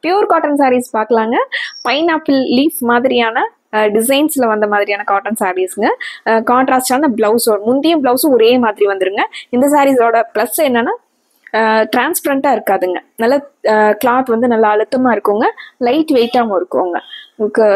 Pure cotton saris பார்க்கலாங்க. Pineapple leaf மாதிரியான டிசைன்ஸ்ல வந்த மாதிரியான காட்டன் சாரீஸ்ங்க. கான்ட்ராஸ்டான பிளவுஸ், முந்திய பிளவுஸும் ஒரே மாதிரி வந்துருங்க. இந்த சாரீஸோட ப்ளஸ் என்னன்னா டிரான்ஸ்பரண்டா இருக்காதுங்க. நல்ல கிளாத் வந்து நல்லா அழுத்தமா இருக்குங்க, லைட் வெயிட்டாகவும் இருக்குங்க. உங்களுக்கு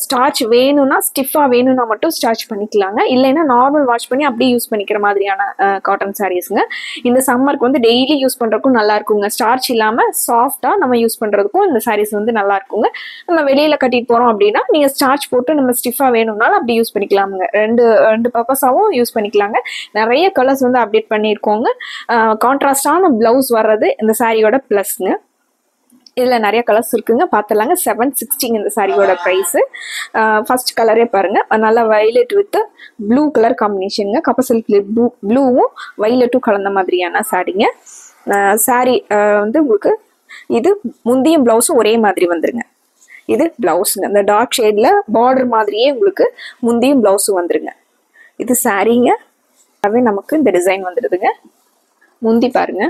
ஸ்டார்ச் வேணும்னா, ஸ்டிஃபா வேணும்னா மட்டும் ஸ்டார்ச் பண்ணிக்கலாங்க. இல்லைன்னா நார்மல் வாஷ் பண்ணி அப்படியே யூஸ் பண்ணிக்கிற மாதிரியான காட்டன் சாரீஸ்ங்க. இந்த சம்மருக்கு வந்து டெய்லி யூஸ் பண்றதுக்கும் நல்லா இருக்குங்க. ஸ்டார்ச் இல்லாம சாஃப்டா நம்ம யூஸ் பண்றதுக்கும் இந்த சாரீஸ் வந்து நல்லா இருக்குங்க. நம்ம வெளியில கட்டிட்டு போறோம் அப்படின்னா நீங்க ஸ்டார்ச் போட்டு நம்ம ஸ்டிஃபா வேணும்னாலும் அப்படி யூஸ் பண்ணிக்கலாமுங்க. ரெண்டு பர்பஸாவும் யூஸ் பண்ணிக்கலாங்க. நிறைய கலர்ஸ் வந்து அப்டேட் பண்ணியிருக்கோங்க. கான்ட்ராஸ்டான பிளவுஸ் வர்றது இந்த சாரியோட பிளஸ்ங்க. இதில் நிறைய கலர்ஸ் இருக்குங்க, பார்த்துலாங்க. 760 இந்த சாரியோட ப்ரைஸு. ஃபர்ஸ்ட் கலரே பாருங்க, நல்லா வயலட் வித் ப்ளூ கலர் காம்பினேஷனுங்க. கப்பர் சில்க் ப்ளூவும் வயலட்டும் கலந்த மாதிரியான சாரிங்க. சாரி வந்து உங்களுக்கு இது முந்தியும் பிளவுஸும் ஒரே மாதிரி வந்துருங்க. இது பிளவுஸுங்க. இந்த டார்க் ஷேட்ல பார்டர் மாதிரியே உங்களுக்கு முந்தியும் பிளவுஸும் வந்துருங்க. இது சாரிங்க. அதுவே நமக்கு இந்த டிசைன் வந்துடுதுங்க. முந்தி பாருங்க,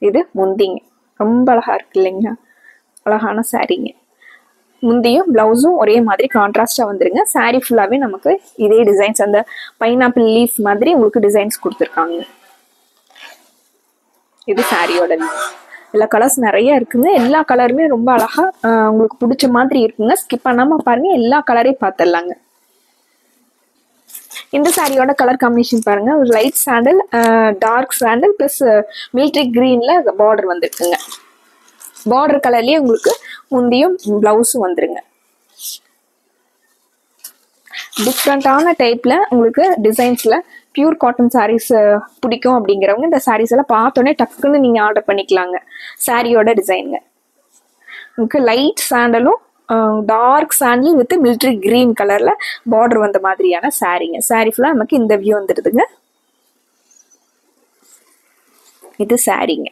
இது முந்திங்க. ரொம்ப அழகா இருக்கு இல்லைங்க, அழகான சாரீங்க. முந்தியும் பிளவுஸும் ஒரே மாதிரி கான்ட்ராஸ்டா வந்துருங்க. சாரீ ஃபுல்லாவே நமக்கு இதே டிசைன்ஸ், அந்த பைனாப்பிள் லீஃப் மாதிரி உங்களுக்கு டிசைன்ஸ் கொடுத்துருக்காங்க. இது சாரியோட எல்லா கலர்ஸ் நிறைய இருக்குங்க. எல்லா கலருமே ரொம்ப அழகா உங்களுக்கு பிடிச்ச மாதிரி இருக்குங்க. ஸ்கிப் பண்ணாம பாருங்க, எல்லா கலரையும் பார்த்துடலாங்க. இந்த சாரியோட கலர் காம்பினேஷன் பாருங்க, ஒரு light sandal, dark sandal plus military கிரீன்ல பார்டர் வந்துருக்குங்க. பார்டர் கலர்லயே உங்களுக்கு முந்தியும் பிளவுஸும் வந்துருங்க. டிஃப்ரெண்டான டைப்ல உங்களுக்கு டிசைன்ஸ்ல பியூர் காட்டன் சாரீஸ் பிடிக்கும் அப்படிங்கிறவங்க இந்த சாரீஸ் எல்லாம் பார்த்தோன்னே டக்குன்னு நீங்க ஆர்டர் பண்ணிக்கலாங்க. சாரியோட டிசைனுங்க உங்களுக்கு லைட் சாண்டலும் dark sandal with military green கலர்ல பார்டர் வந்த மாதிரியான சாரீங்க. சாரி ஃபுல்லா நமக்கு இந்த வியூ வந்துடுதுங்க. இது சாரீங்க.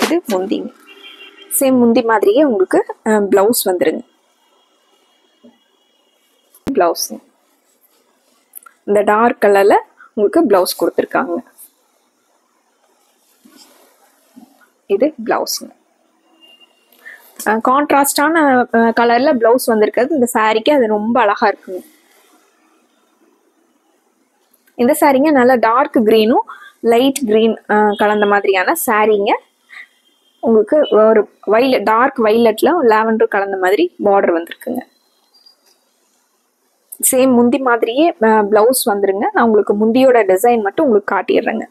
இது முந்திங்க. சேம் முந்தி மாதிரியே உங்களுக்கு பிளவுஸ் வந்துருங்க. பிளவுஸ் இந்த டார்க் கலர்ல உங்களுக்கு பிளவுஸ் கொடுத்துருக்காங்க. இது பிளவுஸ்ங்க. கான்ட்ராஸ்டான கலர்ல பிளவுஸ் வந்திருக்கிறது இந்த சாரிக்கு அது ரொம்ப அழகா இருக்குங்க. இந்த சாரிங்க நல்ல டார்க் கிரீனும் லைட் கிரீன் கலந்த மாதிரியான சாரிங்க. உங்களுக்கு ஒரு டார்க் வைலட்ல லாவெண்டர் கலந்த மாதிரி பார்டர் வந்திருக்குங்க. சேம் முந்தி மாதிரியே பிளவுஸ் வந்துருங்க. நான் உங்களுக்கு முந்தியோட டிசைன் மட்டும் உங்களுக்கு காட்டிடுறேங்க.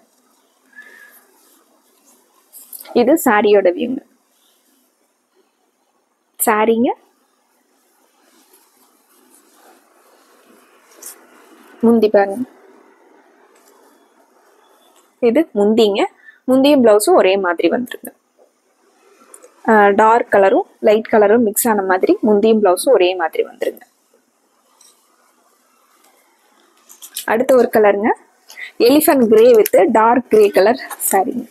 இது சாரியோட வியூங்க. சாரிங்க, முந்தி பாருங்க, இது முந்திங்க. முந்தியும் பிளவுஸும் ஒரே மாதிரி வந்துருங்க. டார்க் கலரும் லைட் கலரும் மிக்ஸ் ஆன மாதிரி முந்தியும் பிளவுஸும் ஒரே மாதிரி வந்துருங்க. அடுத்த ஒரு கலருங்க, elephant grey with dark grey colour சாரிங்க.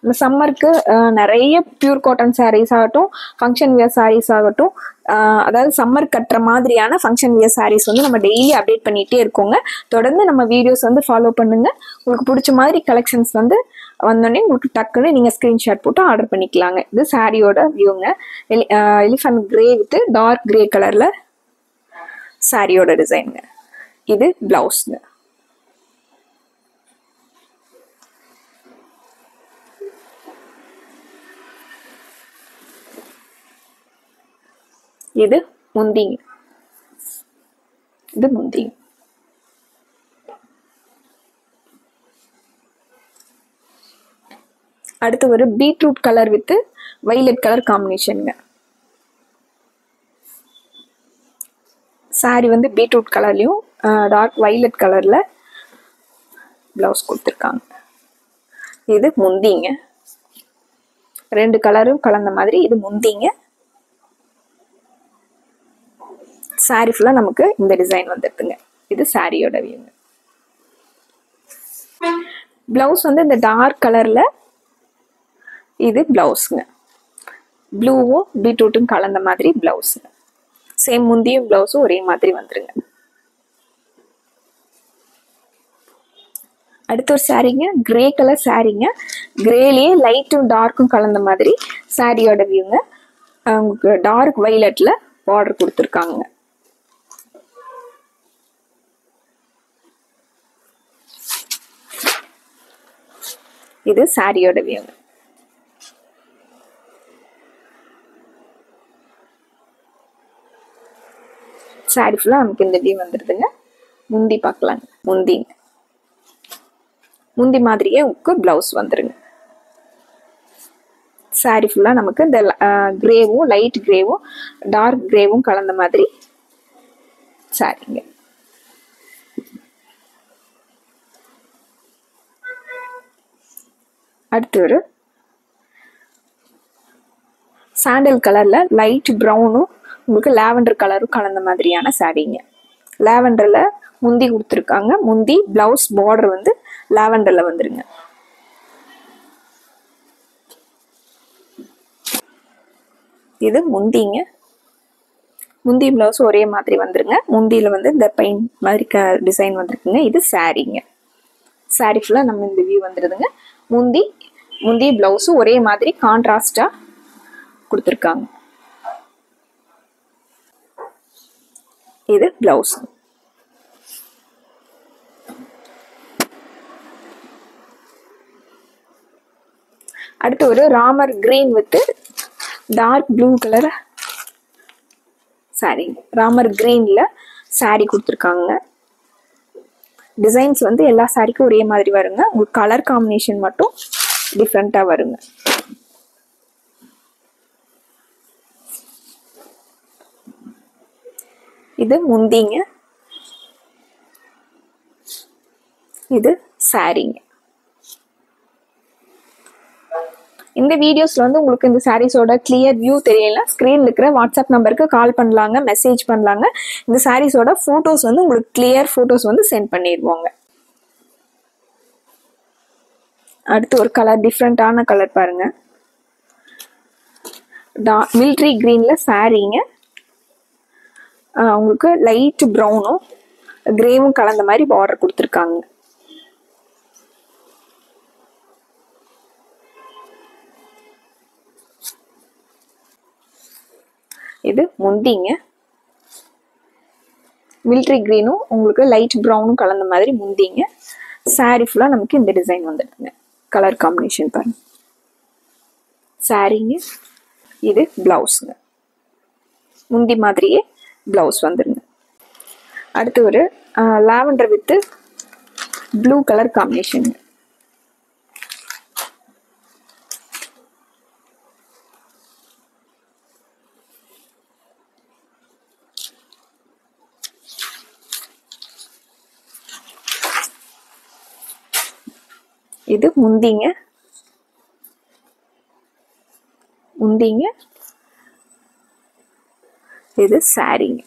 இந்த சம்மருக்கு நிறைய பியூர் காட்டன் சாரீஸ் ஆகட்டும், ஃபங்க்ஷன் வியர் சாரீஸ் ஆகட்டும், அதாவது சம்மர் கட்டுற மாதிரியான ஃபங்க்ஷன் வியர் சாரீஸ் வந்து நம்ம டெய்லி அப்டேட் பண்ணிகிட்டே இருக்கோங்க. தொடர்ந்து நம்ம வீடியோஸ் வந்து ஃபாலோ பண்ணுங்க. உங்களுக்கு பிடிச்ச மாதிரி கலெக்ஷன்ஸ் வந்து வந்தோடனே உங்களுக்கு டக்குன்னு நீங்கள் ஸ்க்ரீன்ஷாட் போட்டு ஆர்டர் பண்ணிக்கலாங்க. இது சாரியோட வியூங்க. Elephant grey with dark grey கலரில் சாரியோட டிசைனுங்க. இது பிளவுஸ்ங்க. இது முந்திங்க. இது முந்திங்க. அடுத்து ஒரு beetroot colour with violet colour காம்பினேஷனுங்க. சாரி வந்து பீட்ரூட் கலர்லயும் டார்க் வைலட் கலர்ல பிளவுஸ் கொடுத்துருக்காங்க. இது முந்திங்க. ரெண்டு கலரும் கலந்த மாதிரி இது முந்திங்க. சாரி ஃபுல்லா நமக்கு இந்த டிசைன் வந்துருக்குங்க. இது சாரியோட வியூங்க. பிளவுஸ் வந்து இந்த டார்க் கலர்ல இது பிளவுஸுங்க. ப்ளூவும் பீட்ரூட்டும் கலந்த மாதிரி பிளவுஸுங்க. சேம் முந்தியும் பிளவுஸும் ஒரே மாதிரி வந்துருங்க. அடுத்த ஒரு சாரீங்க, கிரே கலர் சாரீங்க. கிரேலயே லைட்டும் டார்க்கும் கலந்த மாதிரி சாரியோட வியூங்க. உங்களுக்கு டார்க் வைலட்ல பார்டர் கொடுத்துருக்காங்க. இது சாரியோட வியூங்க. சாரி ஃபுல்லா நமக்கு இந்த வியூ வந்துருதுங்க. முந்தி பார்க்கலாங்க. முந்திங்க, முந்தி மாதிரியே உங்களுக்கு பிளவுஸ் வந்துருங்க. சாரி ஃபுல்லா நமக்கு இந்த கிரேவும் லைட் கிரேவும் டார்க் கிரேவும் கலந்த மாதிரி சாரிங்க. அடுத்து ஒரு சாண்டல் கலர்ல லைட் ப்ரௌனும் உங்களுக்கு லாவெண்டர் கலரும் கலந்த மாதிரியான சாரீங்க. லாவெண்டர்ல முந்தி கொடுத்துருக்காங்க. முந்தி பிளவுஸ் பார்டர் வந்து லாவெண்டர்ல வந்துருங்க. இது முந்திங்க. முந்தி பிளவுஸ் ஒரே மாதிரி வந்துருங்க. முந்தியில வந்து இந்த பெயின் மாதிரி டிசைன் வந்துருக்குங்க. இது சாரீங்க. சாரி ஃபுல்லா நம்ம இந்த வியூ வந்துருதுங்க. முந்தி பிளவுஸ் ஒரே மாதிரி கான்ட்ராஸ்டா கொடுத்துருக்காங்க. இது பிளவுஸ். அடுத்து ஒரு Ramar green with dark blue colour sari. Ramar கிரீன்ல சாரி கொடுத்துருக்காங்க. டிசைன்ஸ் வந்து எல்லா சாரிக்கும் ஒரே மாதிரி வருங்க. உங்களுக்கு கலர் காம்பினேஷன் மட்டும் டிஃப்ரெண்டா வருங்க. இது முந்திங்க. இது சாரிங்க. இந்த வீடியோஸ்ல வந்து உங்களுக்கு இந்த சாரீஸோட கிளியர் வியூ தெரியல, ஸ்கிரீன்ல இருக்கிற வாட்ஸ்அப் நம்பருக்கு கால் பண்ணலாங்க, மெசேஜ் பண்ணலாங்க. இந்த சாரீஸோட போட்டோஸ் வந்து உங்களுக்கு கிளியர் போட்டோஸ் வந்து சென்ட் பண்ணிடுவாங்க. அடுத்து ஒரு கலர், டிஃப்ரெண்டான கலர் பாருங்க. மிலிட்ரி கிரீன்ல சாரீங்க. உங்களுக்கு லைட் ப்ரௌனும் கிரேவும் கலந்த மாதிரி பார்டர் கொடுத்துருக்காங்க. இது முந்திங்க. மிலிட்ரி கிரீனும் உங்களுக்கு லைட் ப்ரௌனும் கலந்த மாதிரி முந்திங்க. சாரி ஃபுல்லா நமக்கு இந்த டிசைன் வந்துடுங்க. கலர் காம்பினேஷன் பாருங்க. சாரிங்க. இது பிளவுஸுங்க. முந்தி மாதிரியே பிளவுஸ் வந்துருங்க. அடுத்து ஒரு lavender with blue colour combination. இது முந்திங்க. முந்திங்க. இது சாரிங்க.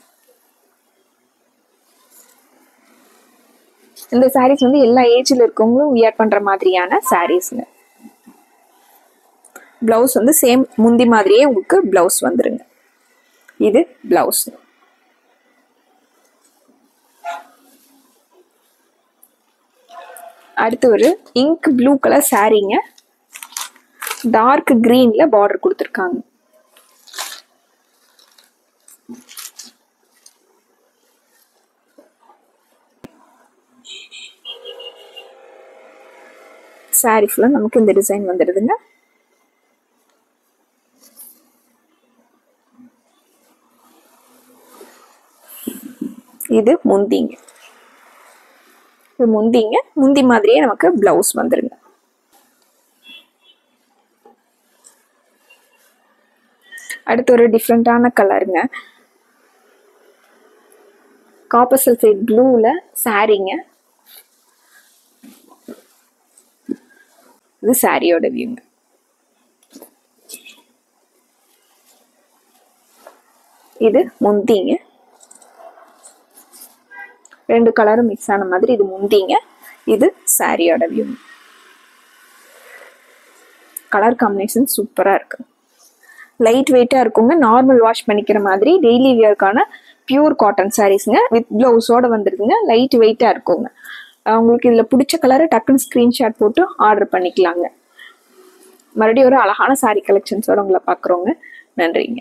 இந்த சாரீஸ் வந்து எல்லா ஏஜ்ல இருக்கவங்களும் வியர் பண்ற மாதிரியான சாரீஸ்ங்க. பிளவுஸ் வந்து சேம் முந்தி மாதிரியே உங்களுக்கு பிளவுஸ் வந்துருங்க. இது பிளவுஸ். அடுத்து ஒரு இங்க் ப்ளூ கலர் சாரீங்க. டார்க் கிரீன்ல பார்டர் கொடுத்துருக்காங்க. சாரி ஃபுல்லா நமக்கு இந்த டிசைன் வந்துடுதுங்க. இது முந்திங்க. இது முந்திங்க. முந்தி மாதிரியே நமக்கு பிளவுஸ் வந்துருங்க. அடுத்து ஒரு டிஃப்ரெண்டான கலருங்க. காப்பர் சல்ஃபேட் ப்ளூல சாரீங்க. இது சாரியோட வியூங்க. இது முந்திங்க. ரெண்டு கலரும் மிக்ஸ் ஆன மாதிரி இது முந்திங்க. இது சாரியோட வியூ. கலர் காம்பினேஷன் சூப்பராக இருக்கு. லைட் வெயிட்டாக இருக்குங்க. நார்மல் வாஷ் பண்ணிக்கிற மாதிரி டெய்லி வியர்க்கான பியூர் காட்டன் சாரீஸுங்க. வித் ப்ளவுஸோட வந்துருக்குங்க. லைட் வெயிட்டாக இருக்குங்க. உங்களுக்கு இதில் பிடிச்ச கலரை டக்குன்னு ஸ்க்ரீன்ஷாட் போட்டு ஆர்டர் பண்ணிக்கலாங்க. மறுபடியும் ஒரு அழகான சாரீ கலெக்ஷன்ஸோட உங்களை பார்க்குறோங்க. நன்றிங்க.